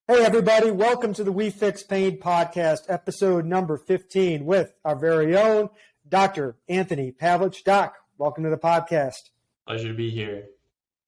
Hey, everybody. Welcome to the We Fix Pain podcast, episode number 15 with our very own Dr. Anthony Pavlich. Doc, welcome to the podcast. Pleasure to be here.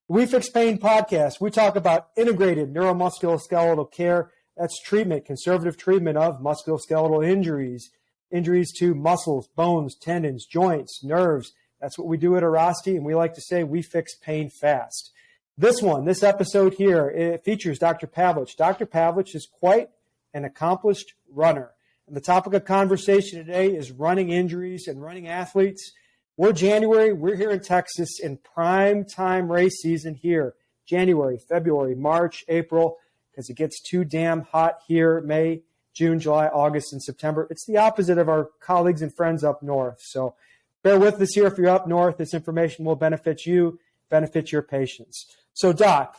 We Fix Pain podcast, we talk about integrated neuromusculoskeletal care. That's treatment, conservative treatment of musculoskeletal injuries, injuries to muscles, bones, tendons, joints, nerves. That's what we do at Airrosti, and we like to say we fix pain fast. This episode here, it features Dr. Pavlich. Dr. Pavlich is quite an accomplished runner. And the topic of conversation today is running injuries and running athletes. We're January. We're here in Texas in prime time race season here. January, February, March, April, because it gets too damn hot here. May, June, July, August, and September. It's the opposite of our colleagues and friends up north. So bear with us here. If you're up north, this information will benefit you, benefit your patients. So, Doc,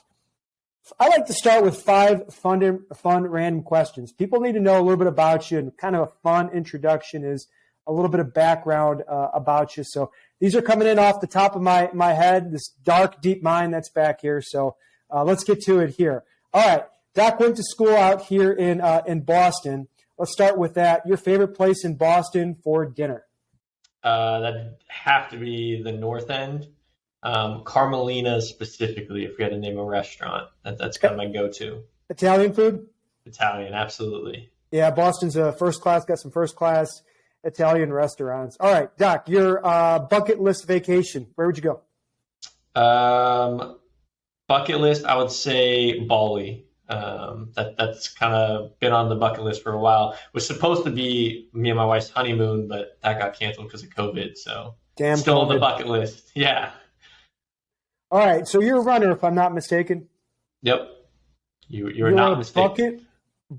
I like to start with 5 fun random questions. People need to know a little bit about you, and kind of a fun introduction is a little bit of background about you. So these are coming in off the top of my head, this dark, deep mind that's back here. So let's get to it here. All right, Doc went to school out here in Boston. Let's start with that. Your favorite place in Boston for dinner? That'd have to be the North End. Carmelina specifically, if we had to name a restaurant, that's kind of my go-to. Italian food? Italian, absolutely. Yeah, Boston's first class, got some first class Italian restaurants. All right, Doc, your bucket list vacation, where would you go? Bucket list, I would say Bali. That's kind of been on the bucket list for a while. It was supposed to be me and my wife's honeymoon, but that got canceled because of COVID, so still on the bucket list. Yeah. All right, so you're a runner, if I'm not mistaken. Yep, you're not mistaken.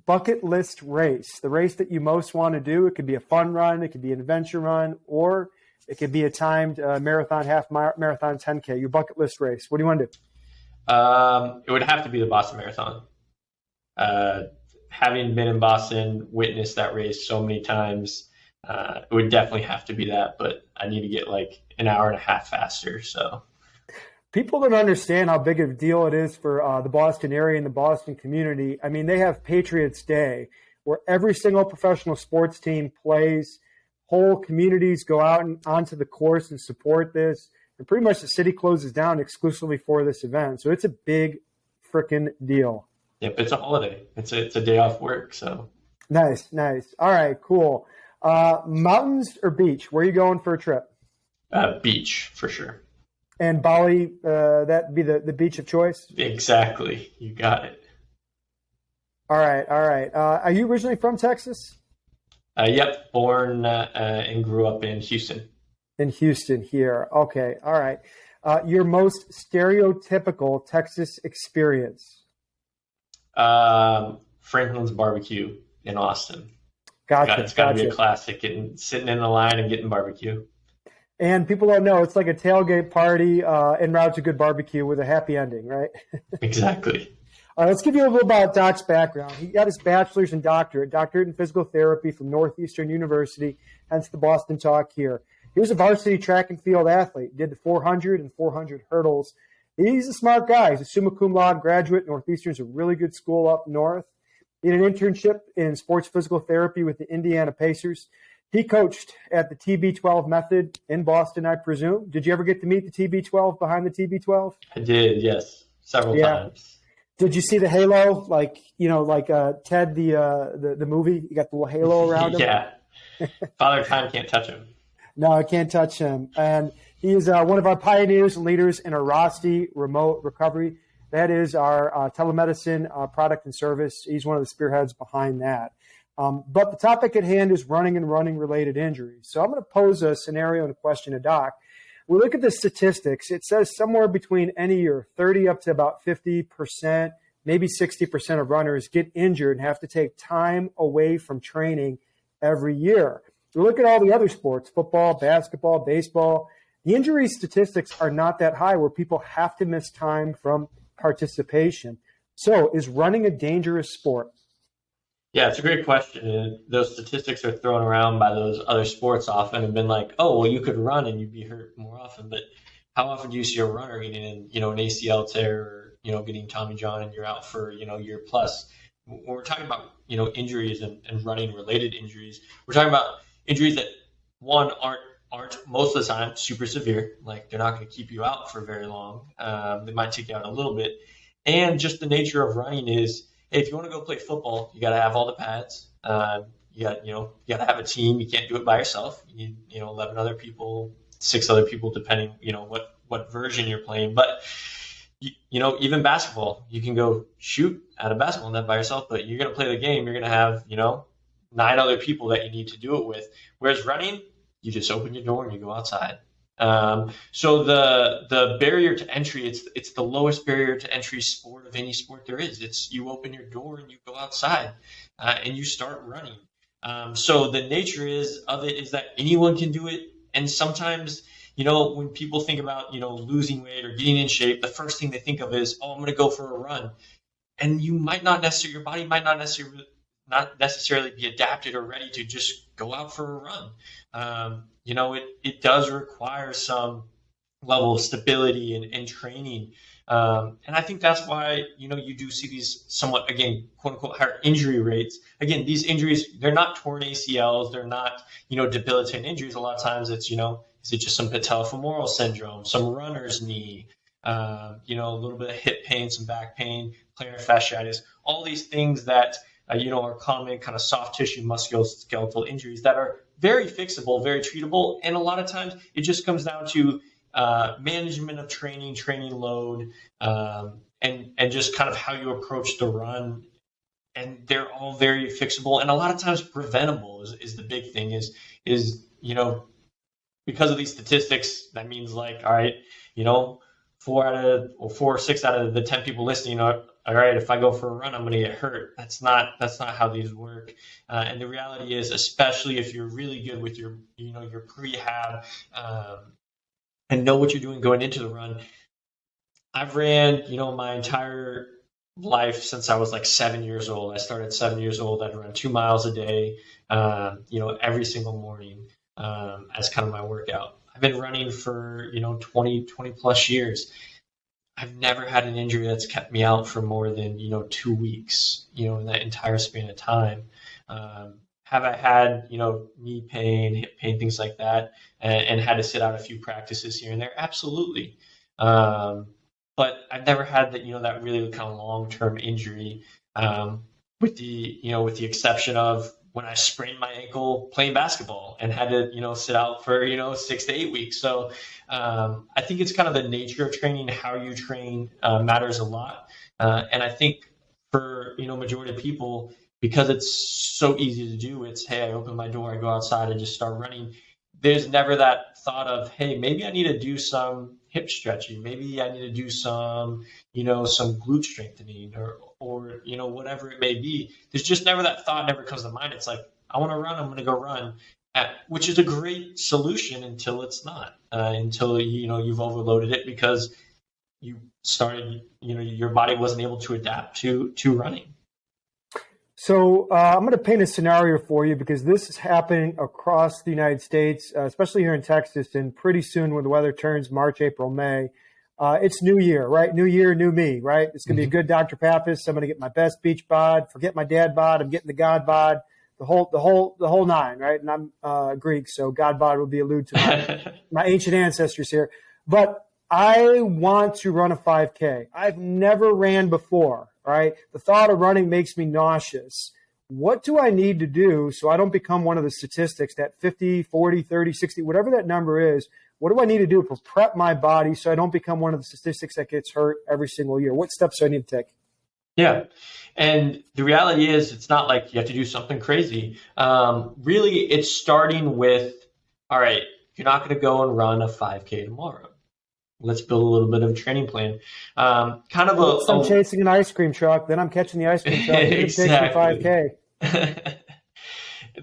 Bucket list race, the race that you most want to do. It could be a fun run, it could be an adventure run, or it could be a timed marathon, half marathon, 10K. Your bucket list race. What do you want to do? It would have to be the Boston Marathon. Having been in Boston, witnessed that race so many times, it would definitely have to be that. But I need to get like an hour and a half faster. So. People don't understand how big of a deal it is for the Boston area and the Boston community. I mean, they have Patriots Day where every single professional sports team plays. Whole communities go out and onto the course and support this. And pretty much the city closes down exclusively for this event. So it's a big freaking deal. Yep, it's a holiday. It's a day off work. So Nice. All right, cool. Mountains or beach? Where are you going for a trip? Beach, for sure. And Bali, that'd be the beach of choice? Exactly. You got it. All right. Are you originally from Texas? Yep. Born and grew up in Houston. In Houston here. Okay. All right. Your most stereotypical Texas experience? Franklin's Barbecue in Austin. Gotcha. It's got to be a classic, sitting in the line and getting barbecue. And people don't know, it's like a tailgate party en route to good barbecue with a happy ending, right? Exactly. All right, let's give you a little about Doc's background. He got his bachelor's and doctorate in physical therapy from Northeastern University, hence the Boston talk here. He was a varsity track and field athlete, did the 400 and 400 hurdles. He's a smart guy. He's a summa cum laude graduate. Northeastern's a really good school up north. He had an internship in sports physical therapy with the Indiana Pacers. He coached at the TB12 method in Boston, I presume. Did you ever get to meet the TB12 behind the TB12? I did, yes, several times. Did you see the halo, like Ted the movie? You got the little halo around him. Yeah. Father Time can't touch him. No, I can't touch him. And he is one of our pioneers and leaders in Airrosti remote recovery. That is our telemedicine product and service. He's one of the spearheads behind that. But the topic at hand is running and running-related injuries. So I'm going to pose a scenario and a question to Doc. We look at the statistics. It says somewhere between any year, 30 up to about 50%, maybe 60% of runners get injured and have to take time away from training every year. We look at all the other sports, football, basketball, baseball. The injury statistics are not that high where people have to miss time from participation. So is running a dangerous sport? Yeah, it's a great question. And those statistics are thrown around by those other sports often and been like, oh, well, you could run and you'd be hurt more often. But how often do you see a runner getting an ACL tear or, getting Tommy John and you're out for, a year plus? when we're talking about, injuries and running related injuries, we're talking about injuries that one aren't most of the time super severe. Like they're not going to keep you out for very long. They might take you out a little bit. And just the nature of running is, hey, if you want to go play football, you got to have all the pads. You got to have a team. You can't do it by yourself. You need, 11 other people, 6 other people, depending, what version you're playing. But, even basketball, you can go shoot at a basketball net by yourself, but you're going to play the game. You're going to have, 9 other people that you need to do it with. Whereas running, you just open your door and you go outside. So the barrier to entry, it's the lowest barrier to entry sport of any sport there is. It's you open your door and you go outside and you start running. So the nature of it is that anyone can do it. And sometimes, when people think about, losing weight or getting in shape, the first thing they think of is, oh, I'm going to go for a run. And your body might not necessarily be adapted or ready to just go out for a run. It does require some level of stability and training. And I think that's why, you do see these somewhat, again, quote unquote, higher injury rates. Again, these injuries, they're not torn ACLs. They're not, debilitating injuries. A lot of times it's, is it just some patellofemoral syndrome, some runner's knee, a little bit of hip pain, some back pain, plantar fasciitis, all these things that, are common kind of soft tissue musculoskeletal injuries that are very fixable, very treatable. And a lot of times it just comes down to management of training load, and just kind of how you approach the run. And they're all very fixable and a lot of times preventable is the big thing is because of these statistics, that means like, all right, 4 or 6 out of the 10 people listening are, all right, if I go for a run, I'm going to get hurt. That's not how these work. And the reality is, especially if you're really good with your prehab, and know what you're doing going into the run. I've ran, my entire life since I was like 7 years old. I started 7 years old. I'd run 2 miles a day, every single morning, as kind of my workout. I've been running for, 20 plus years. I've never had an injury that's kept me out for more than, 2 weeks, in that entire span of time. Have I had, knee pain, hip pain, things like that, and had to sit out a few practices here and there? Absolutely. But I've never had that, that really kind of long-term injury, with the exception of when I sprained my ankle playing basketball and had to, sit out for, 6 to 8 weeks. So I think it's kind of the nature of training, how you train matters a lot. And I think for, majority of people, because it's so easy to do, it's, hey, I open my door, I go outside, I just start running. There's never that thought of, hey, maybe I need to do some hip stretching. Maybe I need to do some, some glute strengthening or whatever it may be. There's just never that thought never comes to mind. It's like, I want to run, I'm going to go run, which is a great solution until it's not, until, you've overloaded it because you started, your body wasn't able to adapt to running. So I'm going to paint a scenario for you because this is happening across the United States, especially here in Texas, and pretty soon when the weather turns March, April, May. It's New Year, right? New Year, new me, right? It's going to be a good Dr. Pappas. I'm going to get my best beach bod, forget my dad bod. I'm getting the God bod, the whole nine, right? And I'm Greek, so God bod would be alluded to my ancient ancestors here. But I want to run a 5K. I've never ran before. Right? The thought of running makes me nauseous. What do I need to do so I don't become one of the statistics, that 50, 40, 30, 60, whatever that number is? What do I need to do to prep my body so I don't become one of the statistics that gets hurt every single year? What steps do I need to take? Yeah. And the reality is it's not like you have to do something crazy. Really, it's starting with, all right, you're not going to go and run a 5K tomorrow. Let's build a little bit of a training plan. I'm chasing an ice cream truck, then I'm catching the ice cream truck. Exactly. Takes me 5K.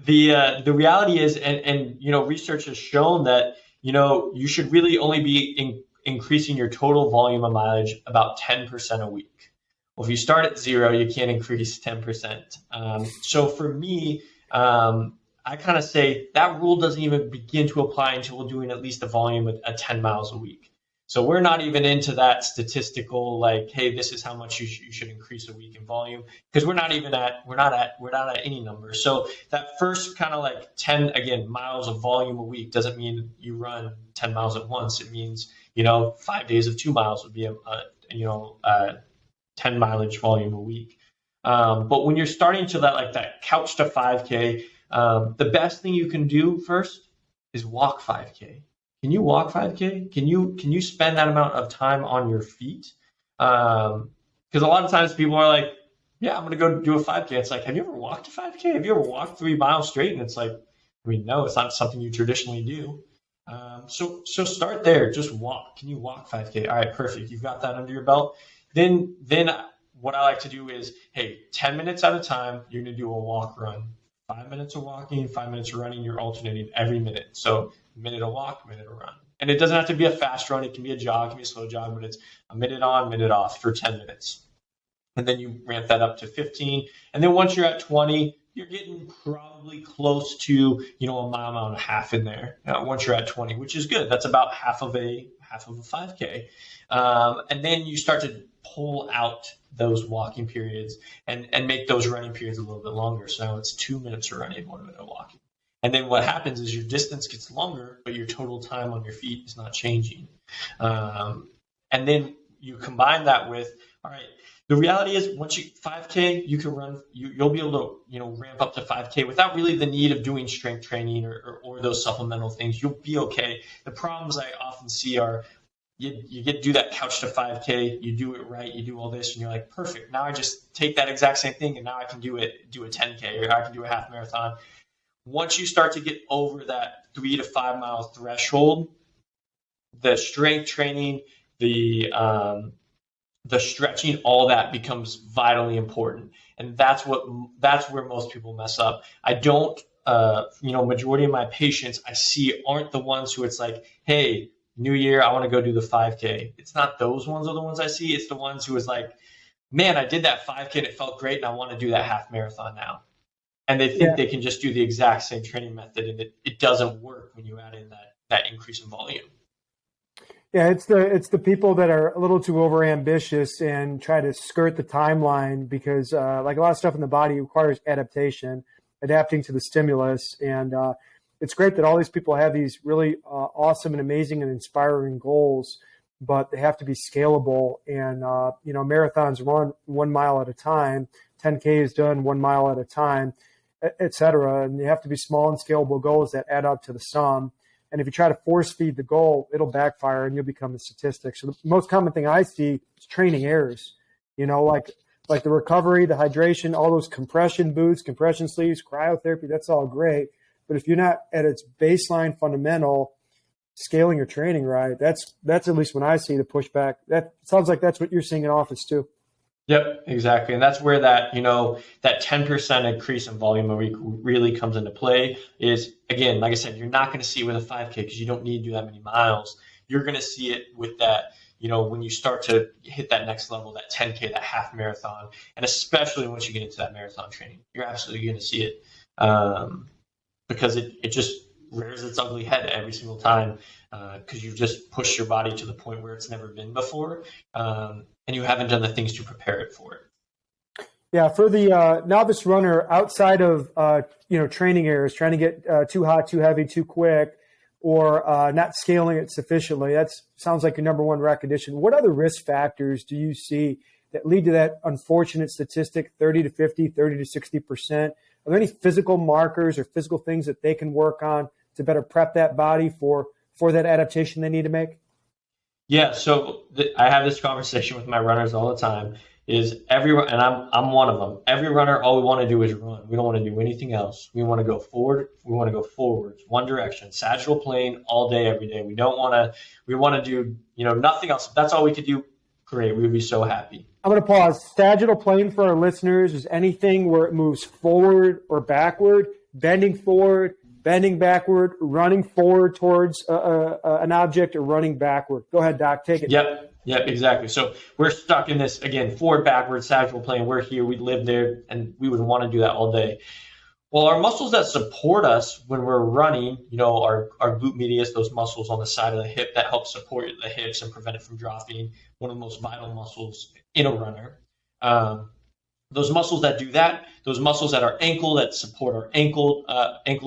The reality is, and research has shown that you should really only be increasing your total volume of mileage about 10% a week. Well, if you start at 0, you can't increase 10%. So for me, I kind of say that rule doesn't even begin to apply until we're doing at least a volume at 10 miles a week. So we're not even into that statistical, like, hey, this is how much you should increase a week in volume, because we're not at any number. So that first kind of like 10, again, miles of volume a week doesn't mean you run 10 miles at once. It means, 5 days of 2 miles would be a 10 mileage volume a week. But when you're starting to that couch to 5K, the best thing you can do first is walk 5K. Can you walk 5K? Can you spend that amount of time on your feet? Because a lot of times people are like, yeah, I'm going to go do a 5K. It's like, have you ever walked a 5K? Have you ever walked 3 miles straight? And it's like, no, it's not something you traditionally do. So start there. Just walk. Can you walk 5K? All right, perfect. You've got that under your belt. Then what I like to do is, hey, 10 minutes at a time, you're going to do a walk run. 5 minutes of walking, 5 minutes of running. You're alternating every minute. So a minute of walk, a minute of run. And it doesn't have to be a fast run. It can be a jog, it can be a slow jog, but it's a minute on, minute off for 10 minutes. And then you ramp that up to 15. And then once you're at 20, you're getting probably close to, a mile and a half in there. Once you're at 20, which is good. That's about half of a 5K. And then you start to pull out those walking periods and make those running periods a little bit longer. So now it's 2 minutes of running, 1 minute of walking. And then what happens is your distance gets longer, but your total time on your feet is not changing. And then you combine that with, all right, the reality is once 5K, you can run, you'll be able to, ramp up to 5K without really the need of doing strength training or those supplemental things. You'll be okay. The problems I often see are you get to do that couch to 5K, you do it right, you do all this, and you're like, perfect. Now I just take that exact same thing, and now I can do a 10K, or I can do a half marathon. Once you start to get over that 3 to 5 mile threshold, the strength training, the stretching, all that becomes vitally important. And that's where most people mess up. I don't, majority of my patients I see aren't the ones who it's like, hey, new year, I want to go do the 5K. It's not those ones are the ones I see. It's the ones who is like, man, I did that 5K and it felt great, and I want to do that half marathon now. And they think they can just do the exact same training method, and it doesn't work when you add in that increase in volume. Yeah, it's the people that are a little too overambitious and try to skirt the timeline because like a lot of stuff in the body requires adaptation, adapting to the stimulus. And it's great that all these people have these really awesome and amazing and inspiring goals, but they have to be scalable. And, marathons run 1 mile at a time, 10K is done 1 mile at a time, et cetera. And they have to be small and scalable goals that add up to the sum. And if you try to force feed the goal, it'll backfire and you'll become a statistic. So the most common thing I see is training errors, like the recovery, the hydration, all those compression boots, compression sleeves, cryotherapy, that's all great. But if you're not at its baseline fundamental, scaling your training right, that's at least when I see the pushback. That sounds like that's what you're seeing in office too. Yep, exactly. And that's where that 10% increase in volume a week really comes into play is, again, like I said, you're not going to see it with a 5K because you don't need to do that many miles. You're going to see it with that, when you start to hit that next level, that 10K, that half marathon. And especially once you get into that marathon training, you're absolutely going to see it because it just rears its ugly head every single time because you've just pushed your body to the point where it's never been before. And you haven't done the things to prepare it for it. Yeah, for the novice runner, outside of training errors, trying to get too hot, too heavy, too quick, or not scaling it sufficiently, that sounds like your number one recognition. What other risk factors do you see that lead to that unfortunate statistic, 30 to 50, 30 to 60%? Are there any physical markers or physical things that they can work on to better prep that body for that adaptation they need to make? Yeah, so I have this conversation with my runners all the time. And I'm one of them. Every runner, all we want to do is run. We don't want to do anything else. We want to go forward. We want to go forwards, one direction, sagittal plane all day, every day. We want to do nothing else. If that's all we could do, great. We would be so happy. I'm going to pause. Sagittal plane for our listeners is anything where it moves forward or backward, bending forward, bending backward, running forward towards an object, or running backward. Go ahead, Doc. Take it. Yep, exactly. So we're stuck in this, again, forward, backward, sagittal plane. We're here. We live there, and we would want to do that all day. Well, our muscles that support us when we're running, our glute medius, those muscles on the side of the hip that help support the hips and prevent it from dropping, one of the most vital muscles in a runner. Those muscles that do that, those muscles at our ankle that support our ankle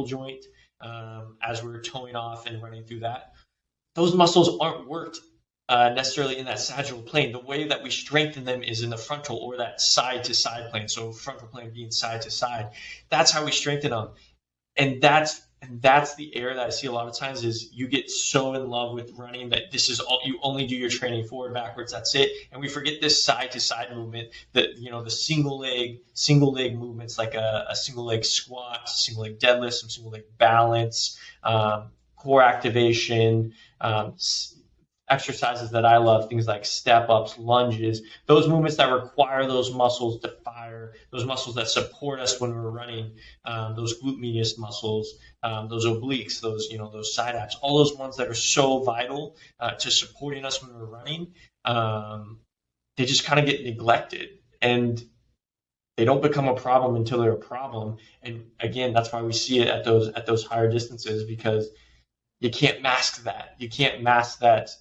joint as we're toeing off and running through that, those muscles aren't worked necessarily in that sagittal plane. The way that we strengthen them is in the frontal or that side to side plane. So frontal plane being side to side. That's how we strengthen them. And that's the error that I see a lot of times is you get so in love with running that this is all you only do your training forward, backwards. That's it. And we forget this side to side movement, that, the single leg movements, like a single leg squat, single leg deadlift, some single leg balance, core activation, exercises that I love, things like step ups, lunges, those movements that require those muscles to fire, those muscles that support us when we're running, those glute medius muscles, those obliques, those side abs, all those ones that are so vital to supporting us when we're running, they just kind of get neglected, and they don't become a problem until they're a problem. And again, that's why we see it at those higher distances, because you can't mask that. You can't mask that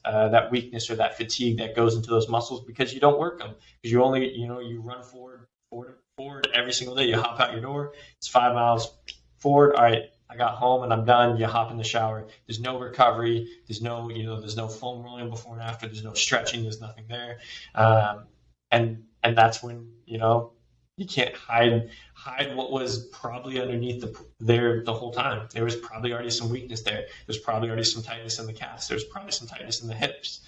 weakness or that fatigue that goes into those muscles because you don't work them. Because you only, you run forward every single day. You hop out your door. It's 5 miles forward. All right, I got home and I'm done. You hop in the shower. There's no recovery. There's no, there's no foam rolling before and after. There's no stretching. There's nothing there. And that's when, you can't hide what was probably underneath there the whole time. There was probably already some weakness there. There's probably already some tightness in the calves. There's probably some tightness in the hips,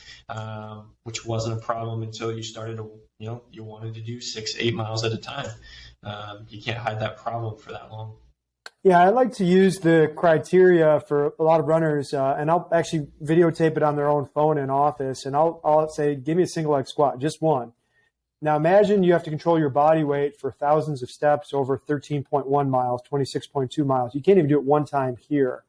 which wasn't a problem until you started to, you wanted to do 6-8 miles at a time. You can't hide that problem for that long. Yeah, I like to use the criteria for a lot of runners, and I'll actually videotape it on their own phone in office, and I'll say, give me a single leg squat, just one. Now imagine you have to control your body weight for thousands of steps over 13.1 miles, 26.2 miles. You can't even do it one time here.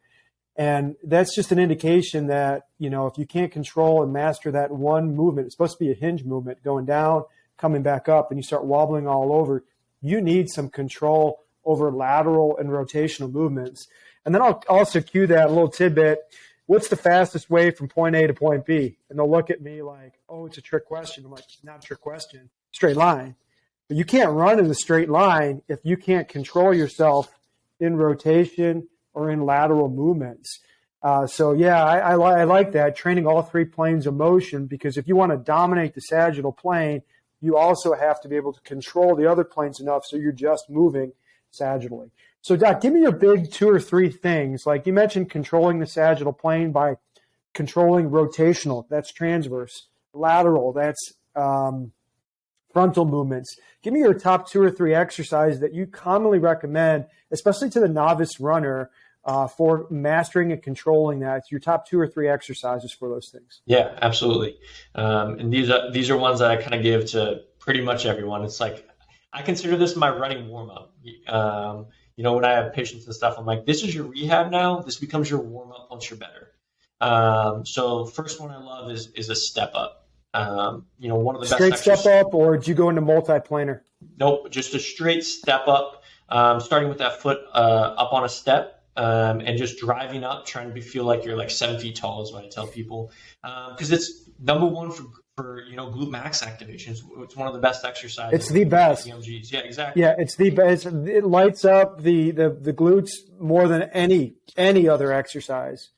And that's just an indication that, if you can't control and master that one movement, it's supposed to be a hinge movement, going down, coming back up, and you start wobbling all over, you need some control over lateral and rotational movements. And then I'll also cue that little tidbit. What's the fastest way from point A to point B? And they'll look at me like, oh, it's a trick question. I'm like, not a trick question. Straight line. But you can't run in a straight line if you can't control yourself in rotation or in lateral movements. So I like that, training all three planes of motion, because if you want to dominate the sagittal plane, you also have to be able to control the other planes enough so you're just moving sagittally. So Doc, give me your big 2 or 3 things. Like you mentioned, controlling the sagittal plane by controlling rotational, that's transverse, lateral, that's frontal movements. Give me your top 2 or 3 exercises that you commonly recommend, especially to the novice runner, for mastering and controlling that. It's your top 2 or 3 exercises for those things. Yeah, absolutely. And these are ones that I kind of give to pretty much everyone. It's like, I consider this my running warm up. When I have patients and stuff, I'm like, this is your rehab now. This becomes your warm up once you're better. So first one I love is a step up. One of the straight best step up, or did you go into multiplanar? Nope, just a straight step up, starting with that foot up on a step, and just driving up, trying to feel like you're like 7 feet tall is what I tell people, because it's number one for glute max activation. It's one of the best exercises. It's the best. EMGs. Yeah, exactly. Yeah, it's the best. It lights up the glutes more than any other exercise.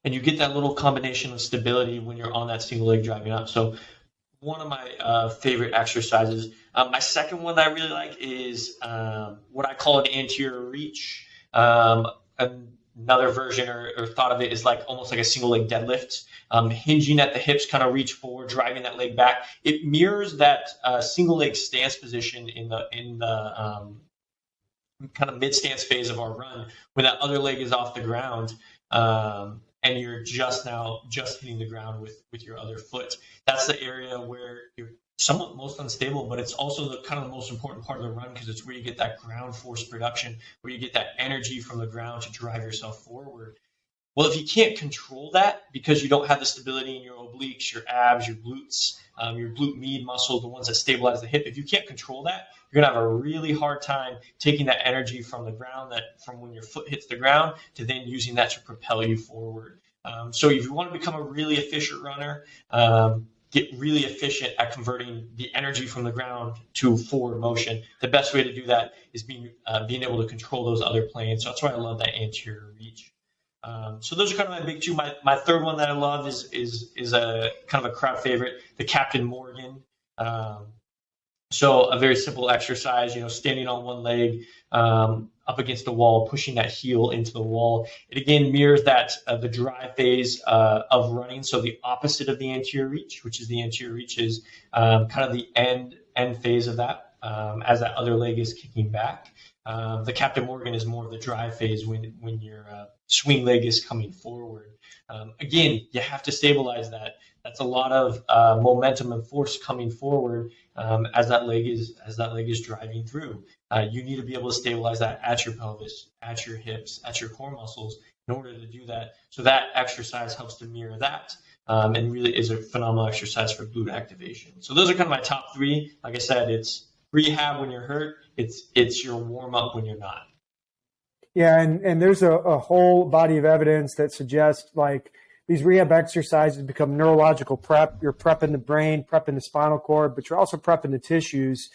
And you get that little combination of stability when you're on that single leg driving up. So one of my favorite exercises. My second one that I really like is what I call an anterior reach. Another version or thought of it is like almost like a single leg deadlift, hinging at the hips, kind of reach forward, driving that leg back. It mirrors that single leg stance position in the kind of mid stance phase of our run, when that other leg is off the ground. And you're just hitting the ground with your other foot. That's the area where you're somewhat most unstable, but it's also the kind of the most important part of the run, because it's where you get that ground force production, where you get that energy from the ground to drive yourself forward. Well, if you can't control that because you don't have the stability in your obliques, your abs, your glutes, your glute med muscle, the ones that stabilize the hip, if you can't control that, you're going to have a really hard time taking that energy from the ground, from when your foot hits the ground, to then using that to propel you forward. So if you want to become a really efficient runner, get really efficient at converting the energy from the ground to forward motion, the best way to do that is being able to control those other planes. So that's why I love that anterior reach. So those are kind of my big two. My third one that I love is a kind of a crowd favorite, the Captain Morgan. So a very simple exercise, standing on one leg up against the wall, pushing that heel into the wall. It again mirrors that the dry phase of running. So the opposite of the anterior reach, which is the anterior reach is kind of the end phase of that as that other leg is kicking back. The Captain Morgan is more of the dry phase when your swing leg is coming forward. Again, you have to stabilize that. That's a lot of momentum and force coming forward as that leg is driving through. You need to be able to stabilize that at your pelvis, at your hips, at your core muscles in order to do that. So that exercise helps to mirror that and really is a phenomenal exercise for glute activation. So those are kind of my top three. Like I said, it's rehab when you're hurt. It's your warm up when you're not. Yeah, and there's a whole body of evidence that suggests like these rehab exercises become neurological prep. You're prepping the brain, prepping the spinal cord, but you're also prepping the tissues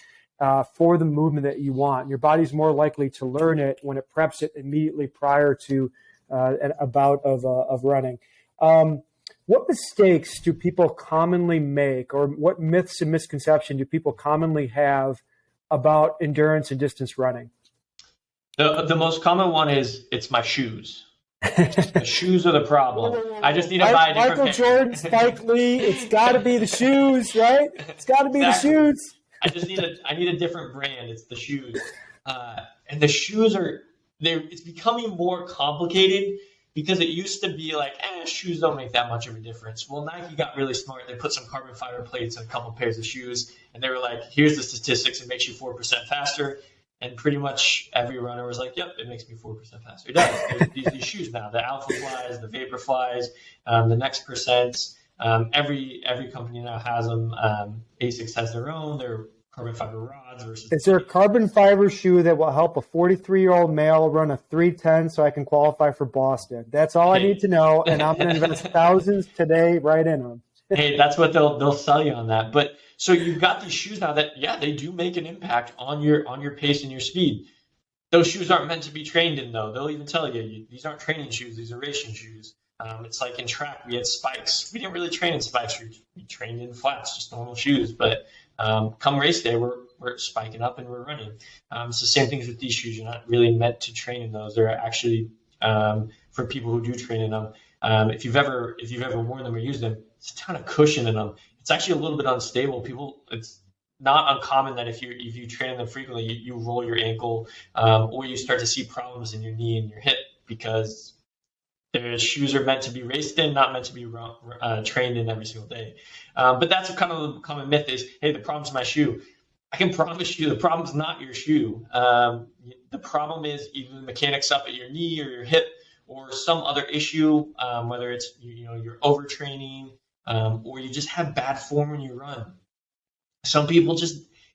for the movement that you want. Your body's more likely to learn it when it preps it immediately prior to a bout of running. What mistakes do people commonly make, or what myths and misconceptions do people commonly have about endurance and distance running? The most common one is it's my shoes. The shoes are the problem. I just need to buy a different Michael Jordan, Spike Lee. It's got to be the shoes, right? It's got to be exactly. The shoes. I need a different brand. It's the shoes, and the shoes it's becoming more complicated because it used to be like, shoes don't make that much of a difference. Well, Nike got really smart. They put some carbon fiber plates on a couple pairs of shoes, and they were like, here's the statistics. It makes you 4% faster. And pretty much every runner was like, yep, it makes me 4% faster. It does. These shoes now, the Alpha Flies, the Vapor Flies, the Next Percents, every company now has them. ASICS has their own. They're carbon fiber rods versus. Is there a carbon fiber shoe that will help a 43-year-old male run a 3:10 so I can qualify for Boston? That's all I need to know, and I'm going to invest thousands today right in them. Hey, that's what they'll sell you on that. But so you've got these shoes now that, they do make an impact on your pace and your speed. Those shoes aren't meant to be trained in, though. They'll even tell you these aren't training shoes. These are racing shoes. It's like in track, we had spikes. We didn't really train in spikes. We trained in flats, just normal shoes. But come race day, we're spiking up and we're running. It's the same things with these shoes. You're not really meant to train in those. They're actually for people who do train in them. If you've ever worn them or used them, it's a ton of cushion in them. It's actually a little bit unstable. It's not uncommon that if you train in them frequently, you roll your ankle or you start to see problems in your knee and your hip because their shoes are meant to be raced in, not meant to be trained in every single day. But that's kind of a common myth is, hey, the problem's my shoe. I can promise you the problem's not your shoe. The problem is either the mechanics up at your knee or your hip or some other issue, whether it's you're overtraining or you just have bad form when you run. Some people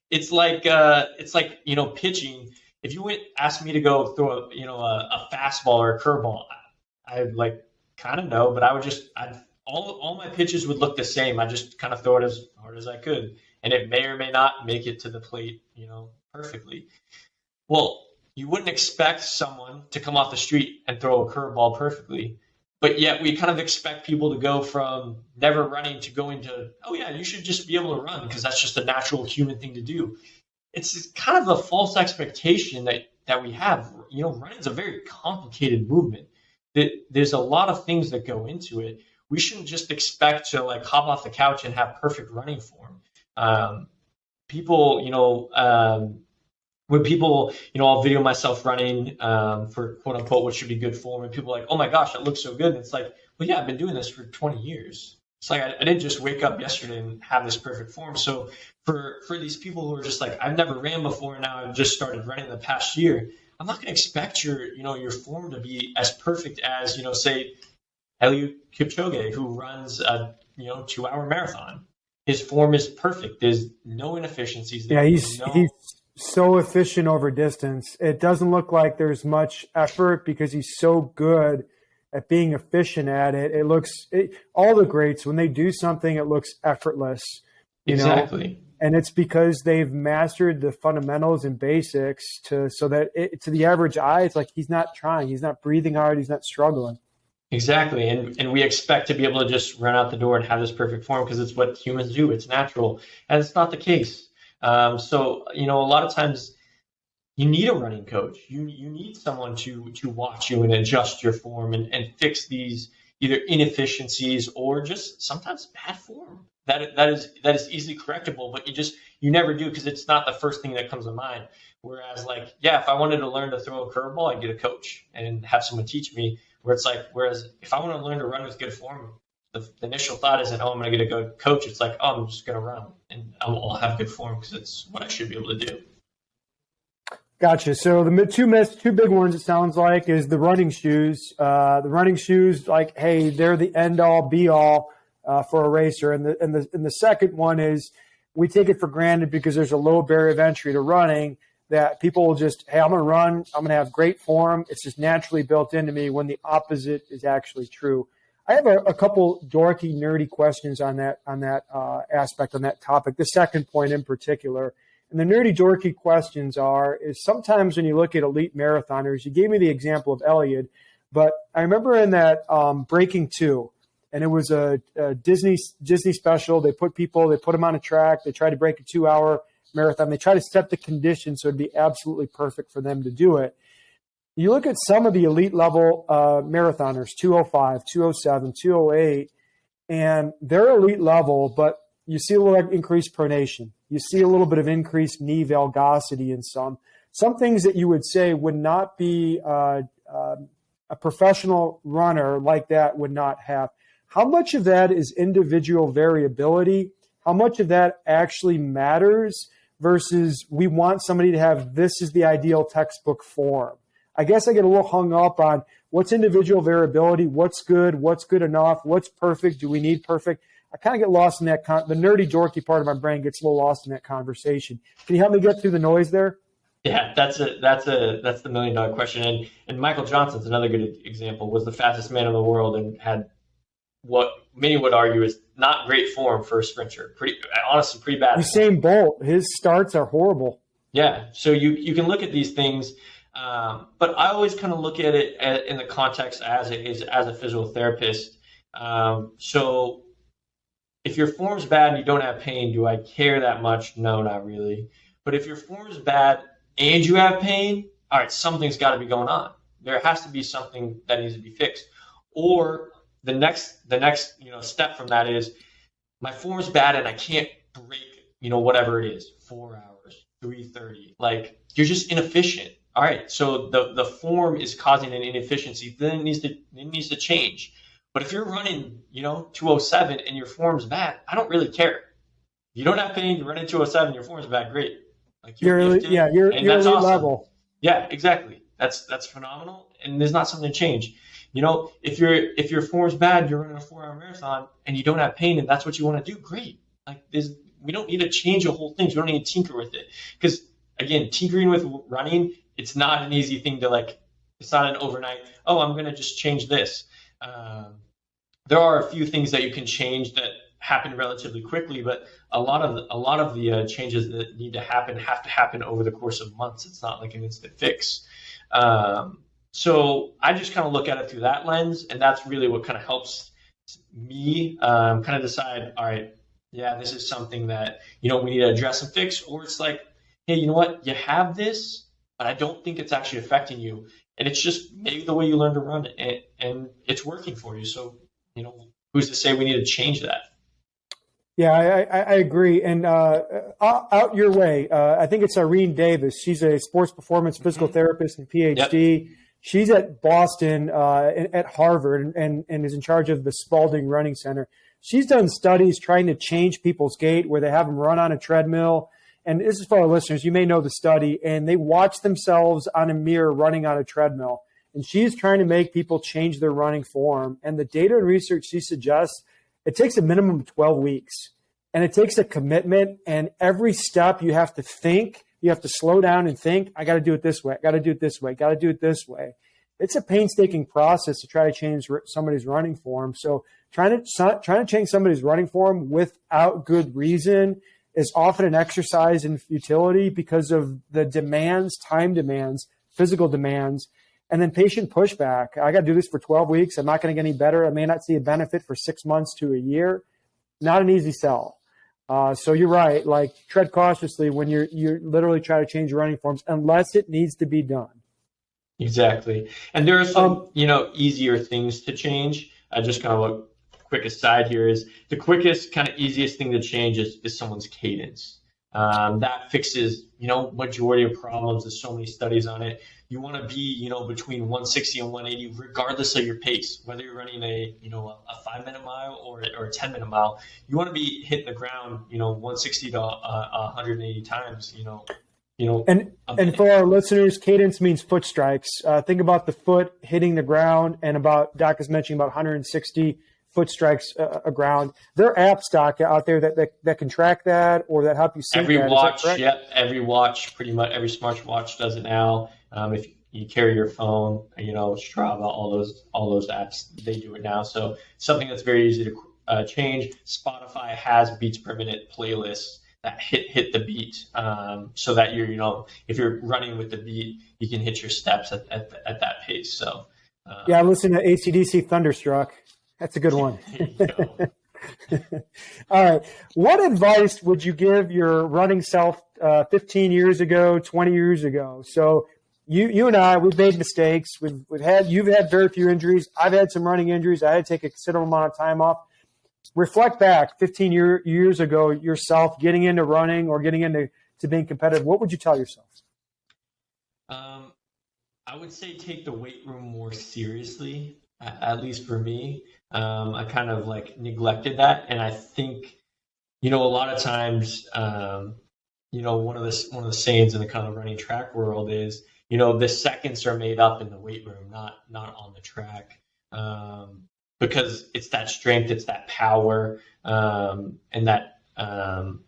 it's like pitching. If you asked me to go throw a fastball or a curveball, I'd kind of know, but all my pitches would look the same. I just kind of throw it as hard as I could, and it may or may not make it to the plate, perfectly. Well, you wouldn't expect someone to come off the street and throw a curveball perfectly, but yet we kind of expect people to go from never running to going to, oh yeah, you should just be able to run because that's just a natural human thing to do. It's kind of a false expectation that we have. Running is a very complicated movement. There's a lot of things that go into it. We shouldn't just expect to hop off the couch and have perfect running form. When people, I'll video myself running for quote unquote what should be good form, and people are like, oh my gosh, that looks so good. And it's like, well, yeah, I've been doing this for 20 years. It's like I didn't just wake up yesterday and have this perfect form. So for these people who are just like, I've never ran before, and now I've just started running the past year, I'm not going to expect your form to be as perfect as, say, Eliud Kipchoge, who runs a 2-hour marathon. His form is perfect. There's no inefficiencies there. Yeah, he's so efficient over distance. It doesn't look like there's much effort because he's so good at being efficient at it. All the greats, when they do something, it looks effortless. Exactly. And it's because they've mastered the fundamentals and basics so that to the average eye, it's like he's not trying, he's not breathing hard, he's not struggling. Exactly. And we expect to be able to just run out the door and have this perfect form because it's what humans do. It's natural. And it's not the case. So, a lot of times you need a running coach. You need someone to watch you and adjust your form and fix these either inefficiencies or just sometimes bad form. That is easily correctable, but you never do because it's not the first thing that comes to mind. Whereas if I wanted to learn to throw a curveball, I'd get a coach and have someone teach me. Whereas if I want to learn to run with good form, the initial thought isn't, I'm going to get a good coach. It's like, I'm just going to run and I'll have good form because it's what I should be able to do. Gotcha. So the two big ones, it sounds like, is the running shoes. The running shoes, hey, they're the end all be all for a racer. And the second one is we take it for granted because there's a low barrier of entry to running that people will just, hey, I'm going to run. I'm going to have great form. It's just naturally built into me when the opposite is actually true. I have a couple dorky, nerdy questions on that aspect, on that topic, the second point in particular. And the nerdy, dorky questions is sometimes when you look at elite marathoners, you gave me the example of Eliud, but I remember in that Breaking 2, and it was a Disney special. They put them on a track. They tried to break a 2-hour marathon. They try to set the conditions so it'd be absolutely perfect for them to do it. You look at some of the elite level marathoners, 205, 207, 208, and they're elite level, but you see a little increased pronation. You see a little bit of increased knee valgosity in some things that you would say would not be a professional runner like that would not have. How much of that is individual variability? How much of that actually matters versus we want somebody to have this is the ideal textbook form? I guess I get a little hung up on what's individual variability, what's good enough, what's perfect, do we need perfect? I kind of get lost in that. The nerdy, dorky part of my brain gets a little lost in that conversation. Can you help me get through the noise there? Yeah, that's the $1 million question. And Michael Johnson's another good example. Was the fastest man in the world and had what many would argue is not great form for a sprinter. Honestly, pretty bad. Usain Bolt, his starts are horrible. Yeah, so you can look at these things, but I always kind of look at it in the context as a physical therapist. So if your form's bad and you don't have pain, do I care that much? No, not really. But if your form's bad and you have pain, all right, something's got to be going on. There has to be something that needs to be fixed. Or the next step from that is my form's bad and I can't break whatever it is, 4 hours, 3:30. You're just inefficient. All right, so the form is causing an inefficiency. Then it needs to change. But if you're running 207 and your form's bad, I don't really care. You don't have pain. You run in 207, your form's bad. Great. You're elite awesome. Level. Yeah, exactly. That's phenomenal, and there's not something to change. If your form's bad, you're running a 4-hour marathon and you don't have pain, and that's what you want to do. Great. We don't need to change the whole thing. We don't need to tinker with it because again, tinkering with running, it's not an easy thing to It's not an overnight. Oh, I'm going to just change this. There are a few things that you can change that happen relatively quickly, but a lot of the changes that need to have to happen over the course of months. It's not like an instant fix. So I just kind of look at it through that lens, and that's really what kind of helps me kind of decide, all right, yeah, this is something that, we need to address and fix, or it's like, hey, you know what, you have this, but I don't think it's actually affecting you. And it's just maybe the way you learn to run and it's working for you. So, who's to say we need to change that? Yeah, I agree. And out your way, I think it's Irene Davis. She's a sports performance physical therapist and PhD. Yep. She's at Boston at Harvard and is in charge of the Spalding Running Center. She's done studies trying to change people's gait where they have them run on a treadmill. And this is for our listeners. You may know the study. And they watch themselves on a mirror running on a treadmill. and she's trying to make people change their running form. And the data and research she suggests, it takes a minimum of 12 weeks. And it takes a commitment, and every step you have to think, you have to slow down and think, I got to do it this way, I got to do it this way, got to do it this way. It's a painstaking process to try to change somebody's running form. So trying to change somebody's running form without good reason is often an exercise in futility because of the demands, time demands, physical demands, and then patient pushback. I got to do this for 12 weeks. I'm not going to get any better. I may not see a benefit for 6 months to a year. Not an easy sell. So you're right. Like, tread cautiously when you're literally trying to change your running forms, unless it needs to be done. Exactly. And there are some, easier things to change. Just kind of a quick aside here is the quickest, kind of easiest thing to change is someone's cadence. That fixes, majority of problems. There's so many studies on it. You want to be, between 160 and 180, regardless of your pace, whether you're running a 5-minute mile or a 10-minute mile. You want to be hitting the ground, 160 to 180 times, And for our listeners, cadence means foot strikes. Think about the foot hitting the ground, and Doc is mentioning about 160 foot strikes a ground. There are apps, Doc, out there that can track that or that help you sync every that. watch. Yep, every watch, pretty much every smartwatch does it now. If you carry your phone, Strava, all those apps, they do it now. So something that's very easy to change. Spotify has beats per minute playlists that hit the beat, so that if you're running with the beat, you can hit your steps at that pace. So I listen to AC/DC Thunderstruck. That's a good one. All right. What advice would you give your running self 15 years ago, 20 years ago? So you and I, we've made mistakes. You've had very few injuries. I've had some running injuries. I had to take a considerable amount of time off. Reflect back 15 years ago, yourself getting into running or getting into being competitive. What would you tell yourself? I would say take the weight room more seriously, at least for me. I kind of neglected that. And I think, a lot of times, one of the sayings in the kind of running track world is, the seconds are made up in the weight room, not on the track. Because it's that strength, it's that power, and that kind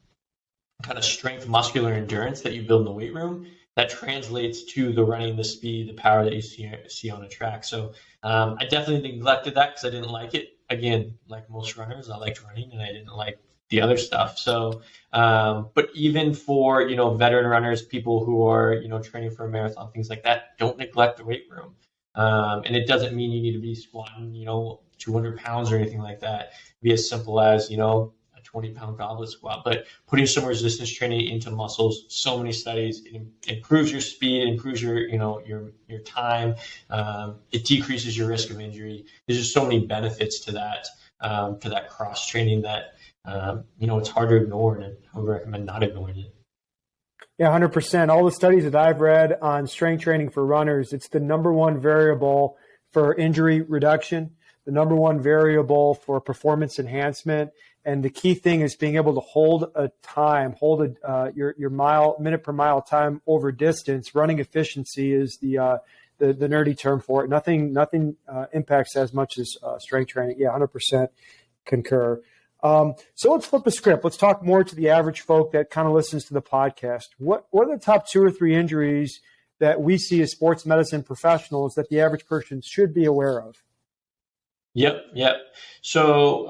of strength, muscular endurance that you build in the weight room that translates to the running, the speed, the power that you see on a track. So I definitely neglected that because I didn't like it. Again, like most runners, I liked running and I didn't like the other stuff. So, but even for, veteran runners, people who are, training for a marathon, things like that, don't neglect the weight room. And it doesn't mean you need to be squatting, 200 pounds or anything like that. Be as simple as, a 20-pound goblet squat, but putting some resistance training into muscles. So many studies, it improves your speed, improves your time. It decreases your risk of injury. There's just so many benefits to that cross training that, it's hard to ignore, and I would recommend not ignoring it. Yeah, 100%. All the studies that I've read on strength training for runners, it's the number one variable for injury reduction, the number one variable for performance enhancement. And the key thing is being able to hold your minute per mile time over distance. Running efficiency is the nerdy term for it. Nothing impacts as much as strength training. Yeah, 100% concur. So let's flip the script. Let's talk more to the average folk that kind of listens to the podcast. What are the top 2 or 3 injuries that we see as sports medicine professionals that the average person should be aware of? Yep. So,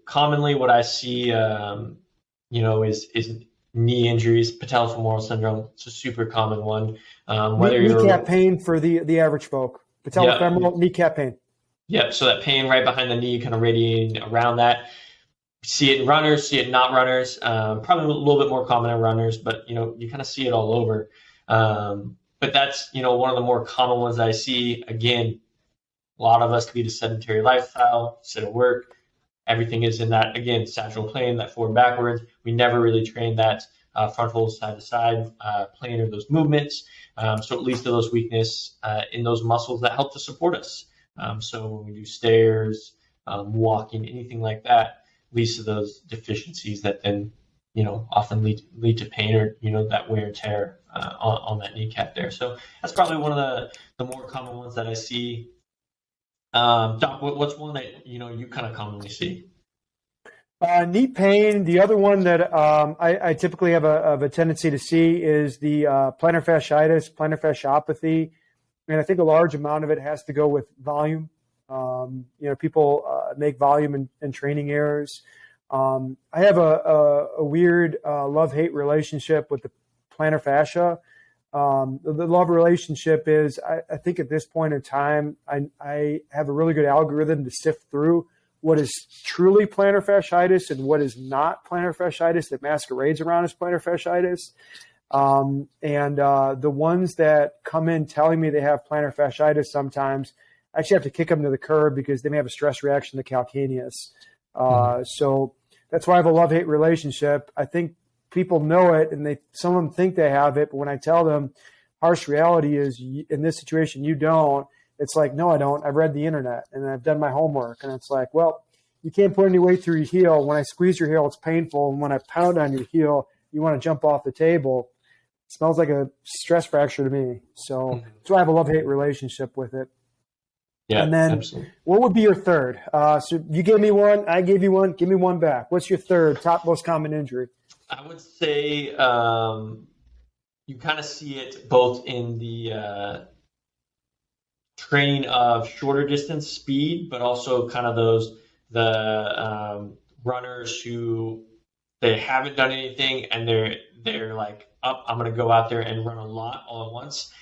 commonly what I see, is knee injuries, patellofemoral syndrome. It's a super common one. Kneecap pain for the average folk. Patellofemoral kneecap pain. Yep. So that pain right behind the knee, kind of radiating around that. See it in runners, see it in not runners. Probably a little bit more common in runners, but you kind of see it all over. But that's one of the more common ones that I see. Again, a lot of us lead a sedentary lifestyle, sit at work. Everything is in that, again, sagittal plane, that forward backwards. We never really train that frontal side to side plane of those movements. So it leads to those weakness in those muscles that help to support us. So when we do stairs, walking, anything like that, leads to those deficiencies that then often lead to pain or, that wear and tear on that kneecap there. So that's probably one of the more common ones that I see. Doc, what's one that, you kind of commonly see? Knee pain. The other one that I typically have a tendency to see is the plantar fasciitis, plantar fasciopathy. And I think a large amount of it has to go with volume. People make volume and training errors. I have a weird love-hate relationship with the plantar fascia. The love relationship is, I think at this point in time, I have a really good algorithm to sift through what is truly plantar fasciitis and what is not plantar fasciitis that masquerades around as plantar fasciitis. The ones that come in telling me they have plantar fasciitis sometimes, I actually have to kick them to the curb because they may have a stress reaction to calcaneus. So that's why I have a love-hate relationship. I think people know it, and some of them think they have it, but when I tell them, harsh reality is, in this situation, you don't. It's like, no, I don't. I've read the internet and I've done my homework. And it's like, well, you can't put any weight through your heel. When I squeeze your heel, it's painful. And when I pound on your heel, you want to jump off the table. It smells like a stress fracture to me. So that's why I have a love-hate relationship with it. Yeah, and then absolutely. What would be your third? So you gave me one, I gave you one, give me one back. What's your third top most common injury? I would say you kind of see it both in the training of shorter distance speed, but also kind of the runners who they haven't done anything and they're like, I'm going to go out there and run a lot all at once.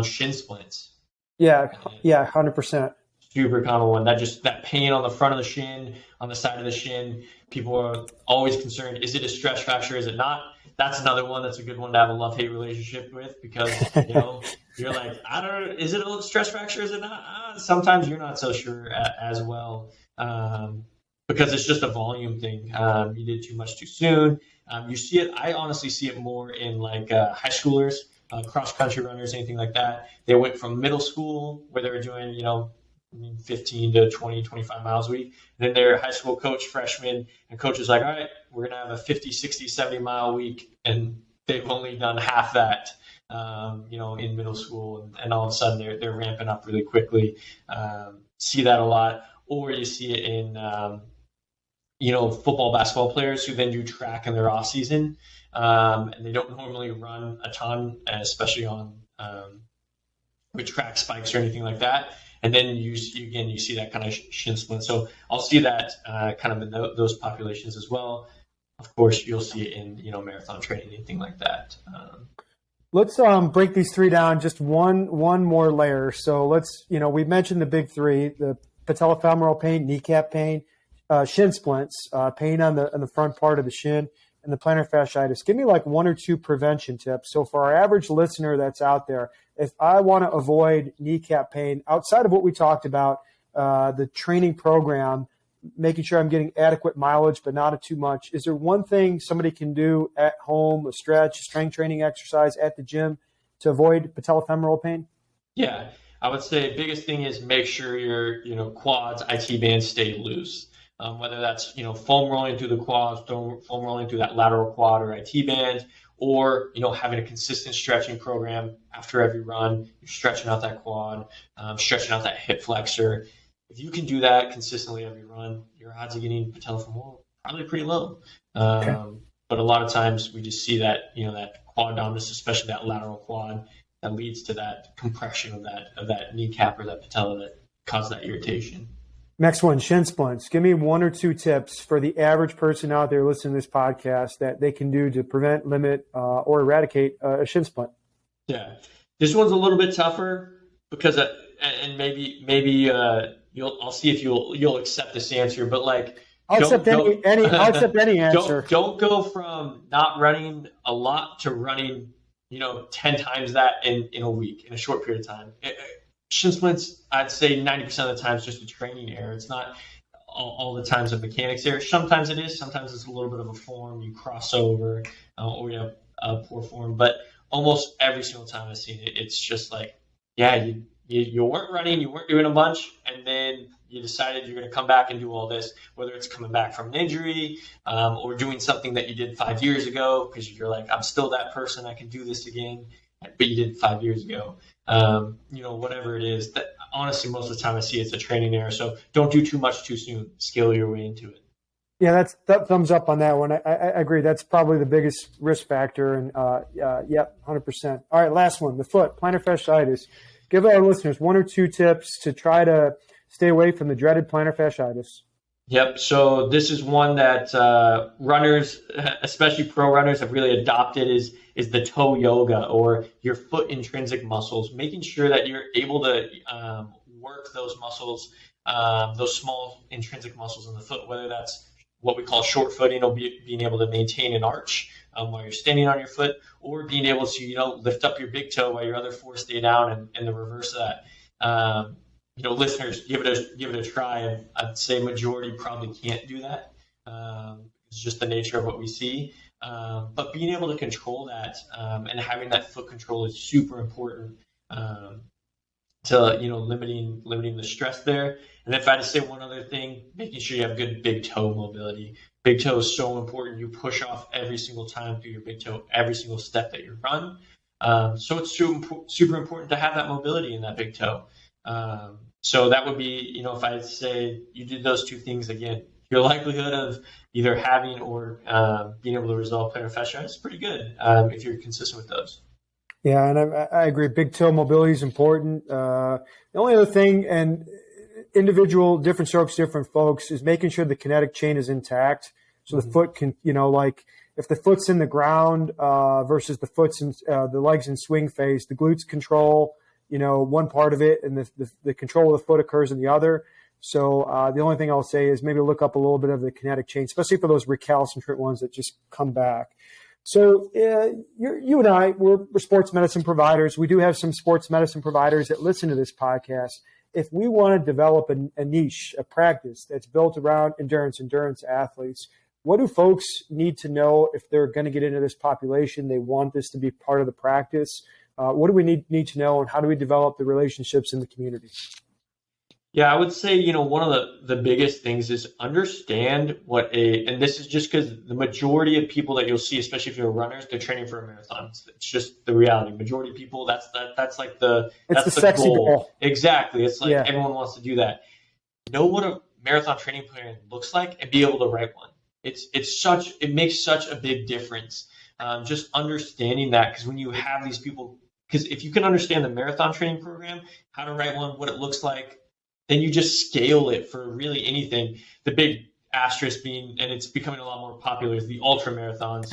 Shin splints. Yeah, 100%. Super common one. That pain on the front of the shin, on the side of the shin. People are always concerned, is it a stress fracture? Is it not? That's another one that's a good one to have a love-hate relationship with because, you're like, is it a stress fracture? Is it not? Sometimes you're not so sure as well because it's just a volume thing. You did too much too soon. You see it. I honestly see it more in like high schoolers, cross-country runners, anything like that. They went from middle school where they were doing, 15 to 20, 25 miles a week. And then their high school coach, freshman, and coach is like, all right, we're going to have a 50, 60, 70 mile week. And they've only done half that, in middle school. And all of a sudden they're ramping up really quickly. See that a lot. Or you see it in, football, basketball players who then do track in their off season. And they don't normally run a ton, especially on with track spikes or anything like that. And then you see that kind of shin splint. So I'll see that kind of in those populations as well. Of course, you'll see it in marathon training, anything like that. Let's break these three down just one more layer. So we mentioned the big three: the patellofemoral pain, kneecap pain, shin splints, pain on the front part of the shin, and the plantar fasciitis. Give me like one or two prevention tips. So for our average listener that's out there, if I want to avoid kneecap pain outside of what we talked about, the training program, making sure I'm getting adequate mileage, but not too much, is there one thing somebody can do at home, a stretch, strength training exercise at the gym to avoid patellofemoral pain? Yeah, I would say biggest thing is make sure your quads, IT bands stay loose. Whether that's foam rolling through the quads, foam rolling through that lateral quad or IT band, or having a consistent stretching program after every run. You're stretching out that quad, stretching out that hip flexor. If you can do that consistently every run, your odds of getting patellofemoral probably pretty low. But a lot of times we just see that that quad dominance, especially that lateral quad, that leads to that compression of that kneecap or that patella that causes that irritation. Next one, shin splints. Give me one or two tips for the average person out there listening to this podcast that they can do to prevent, limit, or eradicate a shin splint. Yeah, this one's a little bit tougher because, and maybe I'll see if you'll accept this answer, but like I'll accept any answer. Don't go from not running a lot to running 10 times that in a week, in a short period of time. Shin splints, I'd say 90% of the time is just a training error. It's not all the times a mechanics error. Sometimes it is. Sometimes it's a little bit of a form. You cross over or you have a poor form. But almost every single time I've seen it, it's just like, yeah, you weren't running, you weren't doing a bunch, and then you decided you're going to come back and do all this, whether it's coming back from an injury or doing something that you did 5 years ago because you're like, I'm still that person, I can do this again, but you did 5 years ago. Whatever it is, that honestly, most of the time I see it's a training error. So don't do too much too soon. Scale your way into it. Yeah, that thumbs up on that one. I agree. That's probably the biggest risk factor. And 100%. All right, last one, the foot, plantar fasciitis. Give our listeners 1 or 2 tips to try to stay away from the dreaded plantar fasciitis. Yep. So this is one that runners, especially pro runners, have really adopted is the toe yoga, or your foot intrinsic muscles, making sure that you're able to work those muscles, those small intrinsic muscles in the foot, whether that's what we call short footing, or being able to maintain an arch while you're standing on your foot, or being able to lift up your big toe while your other 4 stay down, and the reverse of that. Listeners, give it a try. And I'd say majority probably can't do that. It's just the nature of what we see. But being able to control that and having that foot control is super important to limiting the stress there. And if I had to say one other thing, making sure you have good big toe mobility. Big toe is so important. You push off every single time through your big toe, every single step that you run. So it's super important to have that mobility in that big toe. So that would be, if I say you did those 2 things, again, your likelihood of either having or being able to resolve plantar fasciitis is pretty good if you're consistent with those. Yeah, and I agree. Big toe mobility is important. The only other thing, and individual, different strokes, different folks, is making sure the kinetic chain is intact. So the foot can, if the foot's in the ground versus the foot's in the legs in swing phase, the glutes control, one part of it, and the control of the foot occurs in the other. So the only thing I'll say is maybe look up a little bit of the kinetic chain, especially for those recalcitrant ones that just come back. So you and I, we're sports medicine providers. We do have some sports medicine providers that listen to this podcast. If we want to develop a niche, a practice that's built around endurance athletes, what do folks need to know if they're going to get into this population? They want this to be part of the practice. What do we need to know, and how do we develop the relationships in the community? Yeah, I would say, one of the biggest things is understand and this is just because the majority of people that you'll see, especially if you're runners, they're training for a marathon. It's just the reality. Majority of people, that's like the sexy goal. Exactly. It's like everyone wants to do that. Know what a marathon training plan looks like and be able to write one. It makes such a big difference. Just understanding that, because when you have these people, because if you can understand the marathon training program, how to write one, what it looks like, then you just scale it for really anything. The big asterisk being, and it's becoming a lot more popular, is the ultra marathons.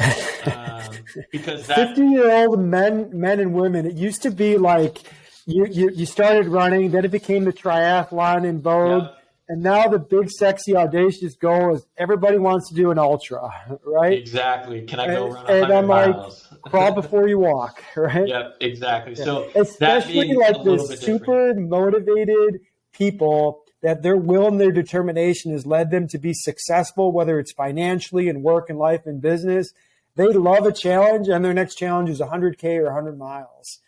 Because 50-year-old men and women, it used to be like you started running, then it became the triathlon in vogue. Yep. And now the big, sexy, audacious goal is everybody wants to do an ultra, right? Exactly. Can I go run 100 and I'm miles? Like, crawl before you walk, right? Yep, exactly. Yeah. So especially like this super motivated people that their will and their determination has led them to be successful, whether it's financially in work and life and business. They love a challenge, and their next challenge is 100K or 100 miles.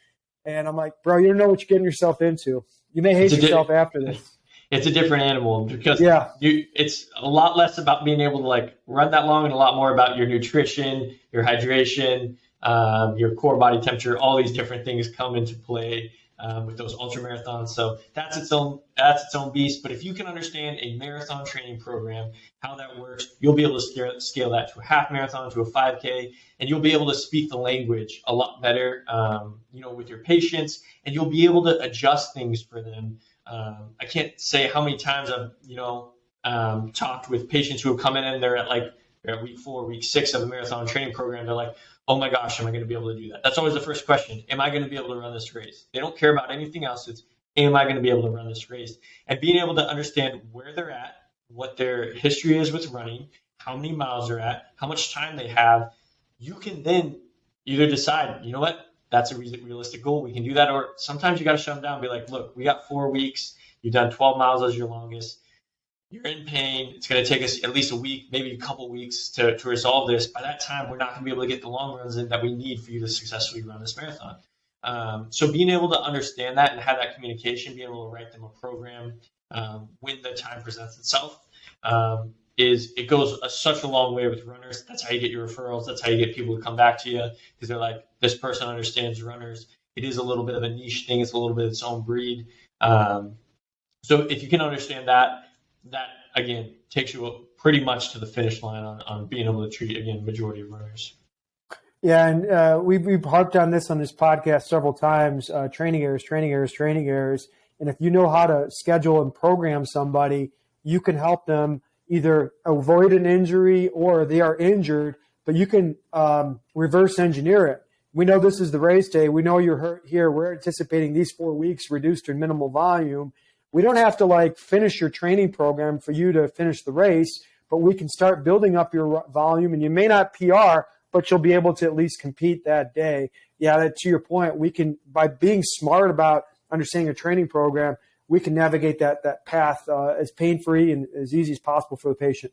And I'm like, bro, you don't know what you're getting yourself into. You may hate yourself after this. It's a different animal, because it's a lot less about being able to run that long, and a lot more about your nutrition, your hydration, your core body temperature. All these different things come into play with those ultra marathons. So that's its own beast. But if you can understand a marathon training program, how that works, you'll be able to scale that to a half marathon, to a 5K, and you'll be able to speak the language a lot better, with your patients, and you'll be able to adjust things for them. I can't say how many times I've talked with patients who have come in and they're at week 4, week 6 of a marathon training program. They're like, oh my gosh, am I going to be able to do that? That's always the first question. Am I going to be able to run this race? They don't care about anything else. It's, am I going to be able to run this race? And being able to understand where they're at, what their history is with running, how many miles they're at, how much time they have, you can then either decide, you know what, that's a realistic goal, we can do that. Or sometimes you got to shut them down and be like, look, we got 4 weeks. You've done 12 miles as your longest. You're in pain. It's going to take us at least a week, maybe a couple weeks to resolve this. By that time, we're not going to be able to get the long runs in that we need for you to successfully run this marathon. So being able to understand that and have that communication, being able to write them a program when the time presents itself, it goes such a long way with runners. That's how you get your referrals. That's how you get people to come back to you, because they're like, this person understands runners. It is a little bit of a niche thing. It's a little bit of its own breed. So if you can understand that again takes you pretty much to the finish line on being able to treat, again, majority of runners. Yeah, and we've harped on this podcast several times, training errors. And if you know how to schedule and program somebody, you can help them either avoid an injury or they are injured, but you can reverse engineer it. We know this is the race day. We know you're hurt here. We're anticipating these 4 weeks reduced to minimal volume. We don't have to finish your training program for you to finish the race, but we can start building up your volume, and you may not PR, but you'll be able to at least compete that day. Yeah, to your point, we can, by being smart about understanding a training program, we can navigate that path as pain-free and as easy as possible for the patient.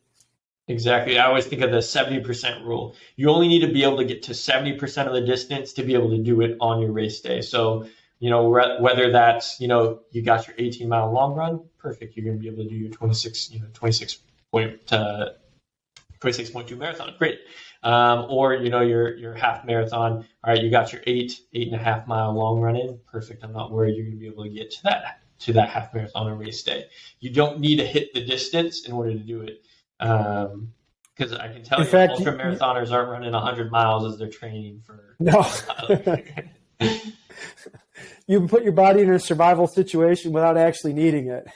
Exactly. I always think of the 70% rule. You only need to be able to get to 70% of the distance to be able to do it on your race day. So, whether that's, you got your 18-mile long run, perfect. You're going to be able to do your 26.2 marathon. Great. Or, your half marathon. All right, you got your 8.5 mile long run in. Perfect. I'm not worried you're going to be able to get to that half marathon on race day. You don't need to hit the distance in order to do it. Because I can tell you, ultra marathoners aren't running 100 miles as they're training for. No. You can put your body in a survival situation without actually needing it.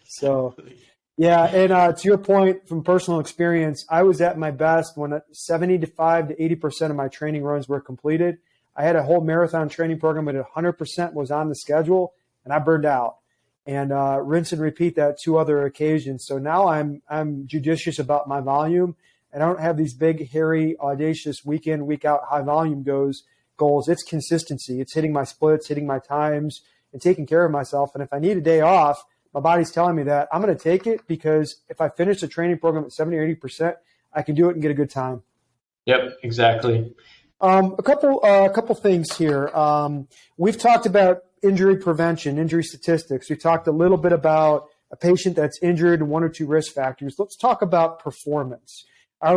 So, yeah. And to your point, from personal experience, I was at my best when 75 to 80% of my training runs were completed. I had a whole marathon training program, but 100% was on the schedule, and I burned out. And rinse and repeat that 2 other occasions. So now I'm judicious about my volume. I don't have these big, hairy, audacious week in, week out high volume goals. It's consistency. It's hitting my splits, hitting my times, and taking care of myself. And if I need a day off, my body's telling me that I'm going to take it, because if I finish the training program at 70 or 80%, I can do it and get a good time. Yep, exactly. A couple things here. We've talked about injury prevention, injury statistics. We talked a little bit about a patient that's injured and 1 or 2 risk factors. Let's talk about performance.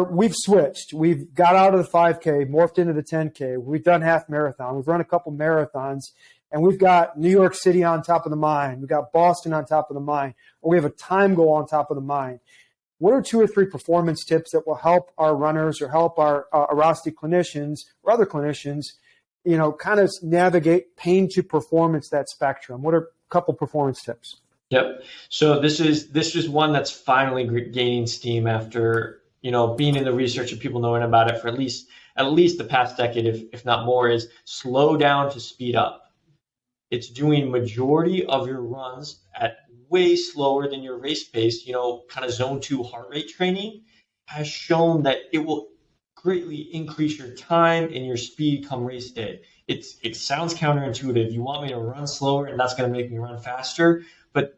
We've switched. We've got out of the 5K, morphed into the 10K. We've done half marathon. We've run a couple marathons, and we've got New York City on top of the mind. We've got Boston on top of the mind, or we have a time goal on top of the mind. What are 2 or 3 performance tips that will help our runners or help our Airrosti clinicians or other clinicians, kind of navigate pain to performance, that spectrum? What are a couple performance tips? Yep. So this is one that's finally gaining steam after, being in the research and people knowing about it for at least the past decade, if not more, is slow down to speed up. It's doing majority of your runs at way slower than your race pace, kind of zone 2 heart rate training has shown that it will greatly increase your time and your speed come race day. It sounds counterintuitive. You want me to run slower and that's going to make me run faster, but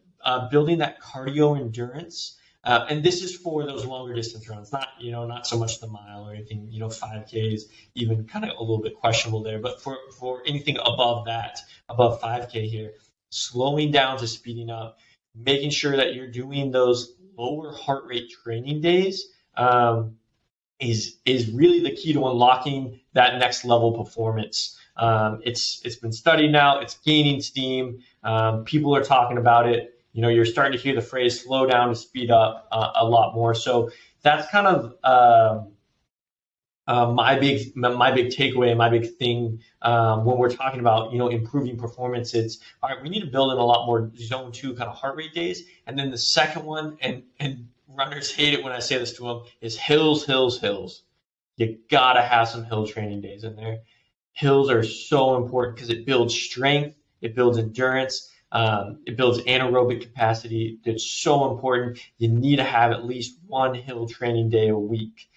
building that cardio endurance, and this is for those longer distance runs, not so much the mile or anything, 5K is even kind of a little bit questionable there, but for anything above 5K here, slowing down to speeding up, making sure that you're doing those lower heart rate training days, is really the key to unlocking that next level performance. It's been studied now. It's gaining steam. People are talking about it. You're starting to hear the phrase "slow down to speed up" a lot more. So that's kind of my big takeaway, my big thing when we're talking about improving performance. It's all right. We need to build in a lot more zone 2 kind of heart rate days, and then the second one, and runners hate it when I say this to them, is hills. You gotta have some hill training days in there. Hills are so important because it builds strength, it builds endurance, it builds anaerobic capacity. It's so important. You need to have at least 1 hill training day a week.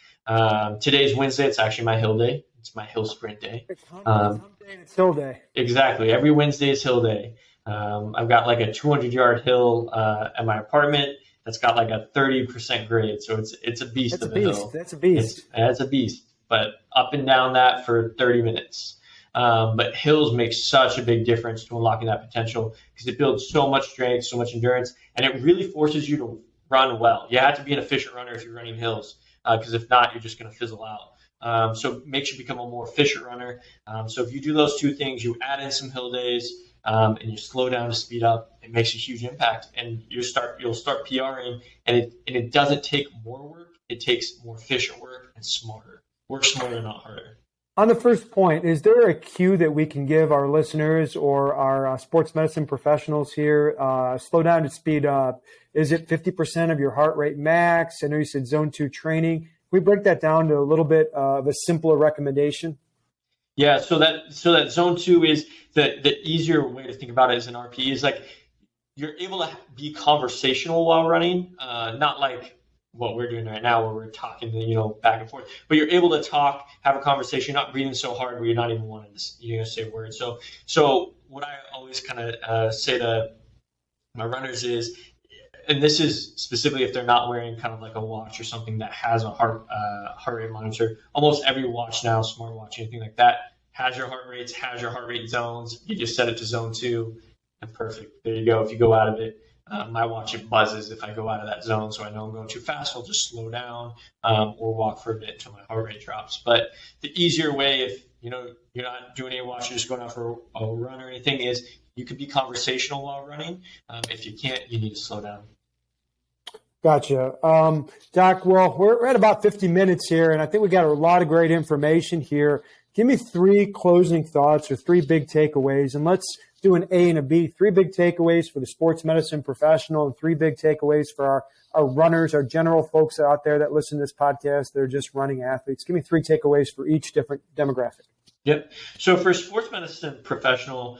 Today's Wednesday. It's actually my hill day. It's my hill sprint day. It's hump day and it's hill day. Exactly. Every Wednesday is hill day. I've got like a 200-yard hill at my apartment that's got like a 30% grade. So it's a beast of a hill. That's a beast. It's a beast. But up and down that for 30 minutes. But hills make such a big difference to unlocking that potential because it builds so much strength, so much endurance, and it really forces you to run well. You have to be an efficient runner if you're running hills, because if not, you're just going to fizzle out. So it makes you become a more efficient runner. So if you do those two things, you add in some hill days, and you slow down to speed up, it makes a huge impact. And you'll start PRing, and it doesn't take more work. It takes more efficient work and smarter. Work smarter, not harder. On the first point, is there a cue that we can give our listeners or our sports medicine professionals here? Slow down to speed up. Is it 50% of your heart rate max? I know you said zone 2 training. Can we break that down to a little bit of a simpler recommendation? Yeah, so that zone 2 is the easier way to think about it as an RP is like you're able to be conversational while running, not like what we're doing right now where we're talking, back and forth, but you're able to talk, have a conversation, not breathing so hard where you're not even wanting to say words. So what I always kind of say to my runners is, and this is specifically if they're not wearing kind of like a watch or something that has a heart rate monitor. Almost every watch now, smartwatch, anything like that, has your heart rates, has your heart rate zones. You just set it to zone 2 and perfect. There you go. If you go out of it, my watch, it buzzes if I go out of that zone, so I know I'm going too fast. I'll just slow down or walk for a bit until my heart rate drops. But the easier way, if you're not doing any watch, you're just going out for a run or anything, is you could be conversational while running. If you can't, you need to slow down. Gotcha. Doc, well, we're at about 50 minutes here, and I think we got a lot of great information here. Give me 3 closing thoughts or 3 big takeaways, and let's do an A and a B. 3 big takeaways for the sports medicine professional and 3 big takeaways for our runners, our general folks out there that listen to this podcast. They're just running athletes. Give me 3 takeaways for each different demographic. Yep. So for sports medicine professional,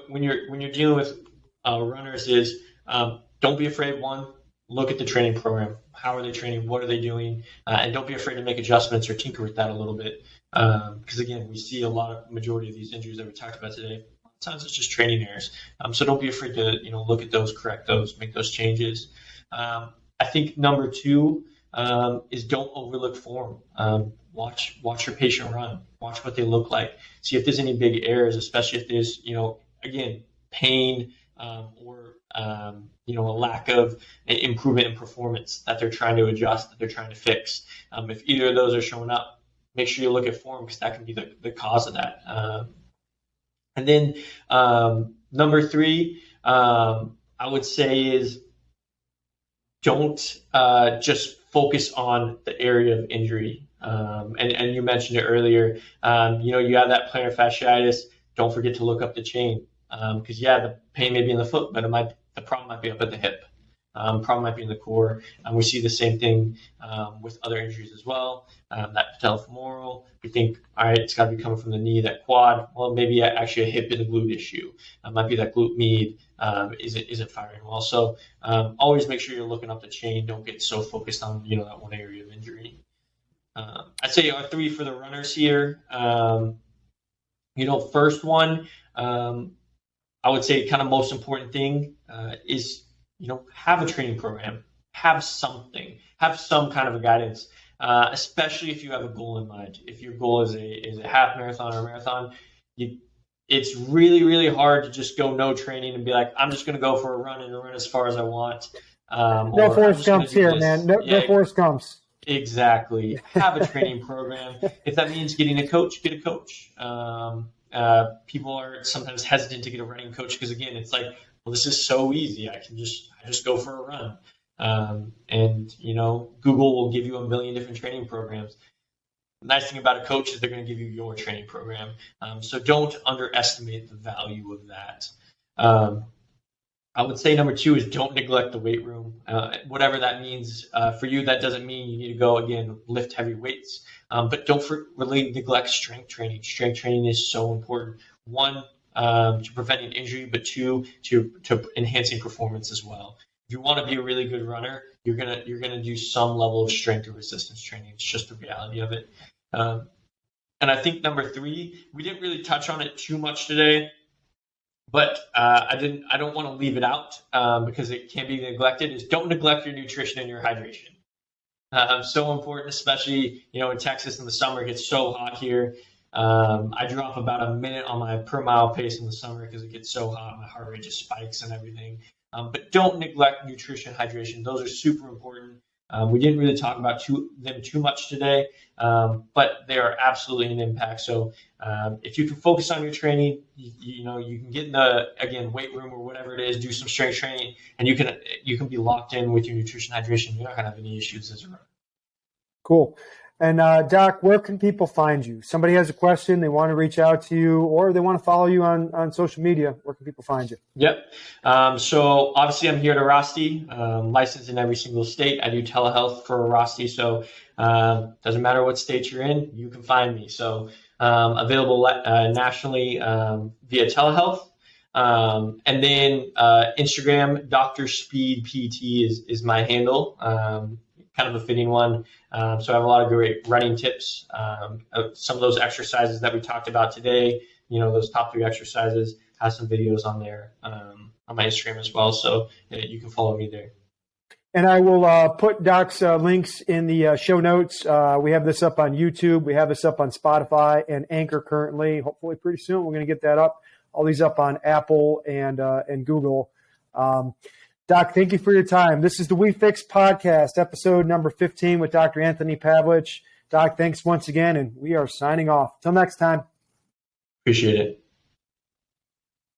when you're dealing with runners, is don't be afraid. One, look at the training program. How are they training? What are they doing? And don't be afraid to make adjustments or tinker with that a little bit. Because again, we see majority of these injuries that we talked about today. Sometimes it's just training errors. So don't be afraid to, look at those, correct those, make those changes. I think number 2 is don't overlook form. Watch your patient run. Watch what they look like. See if there's any big errors, especially if there's, again, pain or, a lack of improvement in performance that they're trying to adjust, that they're trying to fix. If either of those are showing up, make sure you look at form because that can be the cause of that. And then number 3, I would say is don't just focus on the area of injury. And you mentioned it earlier. You have that plantar fasciitis. Don't forget to look up the chain because the pain may be in the foot, but the problem might be up at the hip. Problem might be in the core. We see the same thing with other injuries as well. That patellofemoral, we think, all right, it's got to be coming from the knee, that quad. Well, maybe actually a hip and a glute issue. Might be that glute med. Isn't firing well. So always make sure you're looking up the chain. Don't get so focused on that one area of injury. I'd say our 3 for the runners here. First one, I would say kind of most important thing is have a training program, have something, have some kind of a guidance, especially if you have a goal in mind. If your goal is a half marathon or a marathon, it's really, really hard to just go no training and be like, I'm just going to go for a run and run as far as I want. No Forrest Gumps here, man. No Forrest Gumps. Exactly. Have a training program. If that means getting a coach, get a coach. People are sometimes hesitant to get a running coach because, again, it's like, well, this is so easy. I just go for a run. And Google will give you a million different training programs. The nice thing about a coach is they're going to give you your training program. So don't underestimate the value of that. I would say number 2 is don't neglect the weight room. Whatever that means for you, that doesn't mean you need to go, again, lift heavy weights. But don't really neglect strength training. Strength training is so important. 1, to preventing injury, but 2, to enhancing performance as well. If you want to be a really good runner, you're gonna do some level of strength or resistance training. It's just the reality of it. And I think number 3, we didn't really touch on it too much today, but I don't want to leave it out because it can be neglected. Is don't neglect your nutrition and your hydration. So important, especially in Texas in the summer. It gets so hot here. I drop about a minute on my per mile pace in the summer because it gets so hot. My heart rate just spikes and everything. But don't neglect nutrition, hydration. Those are super important. We didn't really talk about them too much today, but they are absolutely an impact. So if you can focus on your training, you can get in the weight room or whatever it is, do some strength training, and you can be locked in with your nutrition, hydration. You're not gonna have any issues as a runner. Cool. And Doc, where can people find you? Somebody has a question, they want to reach out to you, or they want to follow you on social media. Where can people find you? Yep. So obviously I'm here at Airrosti, licensed in every single state. I do telehealth for Airrosti, so doesn't matter what state you're in, you can find me. So available nationally via telehealth. And then Instagram, Dr. Speed PT is my handle. Kind of a fitting one. So I have a lot of great running tips. Some of those exercises that we talked about today, those top 3 exercises, have some videos on there on my Instagram as well. So you can follow me there. And I will put Doc's links in the show notes. We have this up on YouTube. We have this up on Spotify and Anchor currently. Hopefully pretty soon we're going to get that up. All these up on Apple and Google. Doc, thank you for your time. This is the We Fix podcast, episode number 15 with Dr. Anthony Pavlich. Doc, thanks once again, and we are signing off. Till next time. Appreciate it.